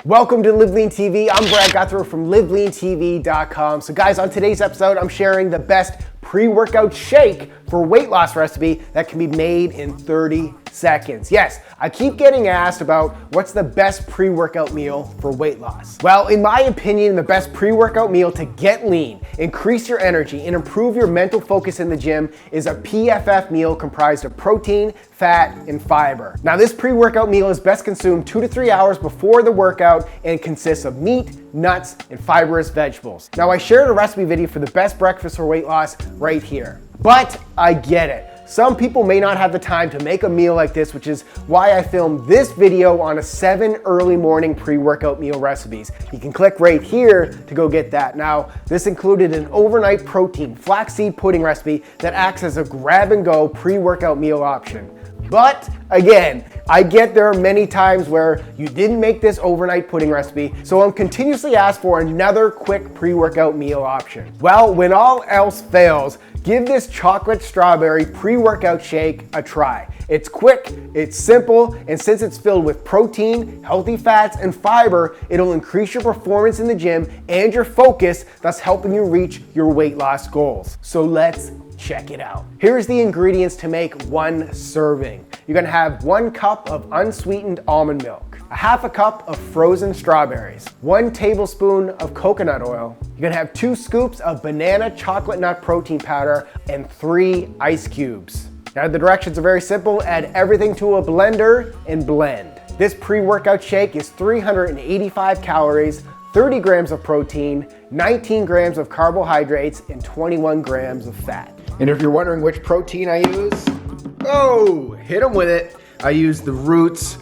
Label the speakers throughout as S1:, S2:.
S1: Welcome to LiveLeanTV. I'm Brad Guthrie from LiveLeanTV.com. So guys, on today's episode, I'm sharing the best pre-workout shake for weight loss recipe that can be made in 30 seconds. Yes, I keep getting asked about what's the best pre-workout meal for weight loss. Well, in my opinion, the best pre-workout meal to get lean, increase your energy, and improve your mental focus in the gym is a PFF meal comprised of protein, fat, and fiber. Now, this pre-workout meal is best consumed 2 to 3 hours before the workout and consists of meat, nuts, and fibrous vegetables. Now, I shared a recipe video for the best breakfast for weight loss right here. But I get it. Some people may not have the time to make a meal like this, which is why I filmed this video on 7 early morning pre-workout meal recipes. You can click right here to go get that. Now, this included an overnight protein flaxseed pudding recipe that acts as a grab-and-go pre-workout meal option. But again, I get there are many times where you didn't make this overnight pudding recipe, so I'm continuously asked for another quick pre-workout meal option. Well, when all else fails, give this chocolate strawberry pre-workout shake a try. It's quick, it's simple, and since it's filled with protein, healthy fats, and fiber, it'll increase your performance in the gym and your focus, thus helping you reach your weight loss goals. So let's check it out. Here's the ingredients to make one serving. You're gonna have 1 cup of unsweetened almond milk, a half a cup of frozen strawberries, 1 tablespoon of coconut oil. You're gonna have 2 scoops of banana chocolate nut protein powder and 3 ice cubes. Now the directions are very simple. Add everything to a blender and blend. This pre-workout shake is 385 calories, 30 grams of protein, 19 grams of carbohydrates, and 21 grams of fat. And if you're wondering which protein I use, hit them with it. I use the Roots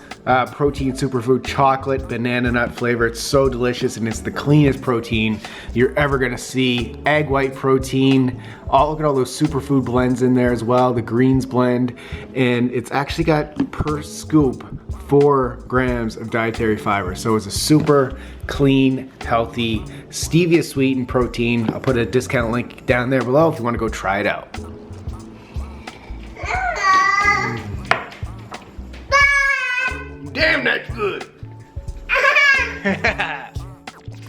S1: protein superfood chocolate banana nut flavor. It's so delicious and it's the cleanest protein you're ever gonna see. Egg white protein. Look at all those superfood blends in there as well. The greens blend, and it's actually got per scoop 4 grams of dietary fiber. So it's a super clean, healthy, stevia sweetened protein. I'll put a discount link down there below if you want to go try it out. Damn, that's good.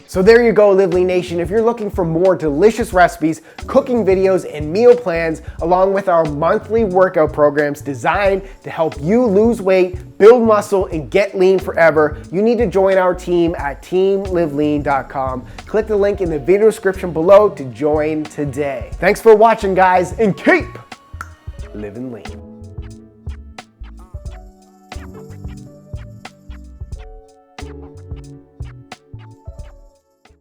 S1: So there you go, LiveLean Nation. If you're looking for more delicious recipes, cooking videos, and meal plans, along with our monthly workout programs designed to help you lose weight, build muscle, and get lean forever, you need to join our team at teamlivelean.com. Click the link in the video description below to join today. Thanks for watching, guys, and keep living lean.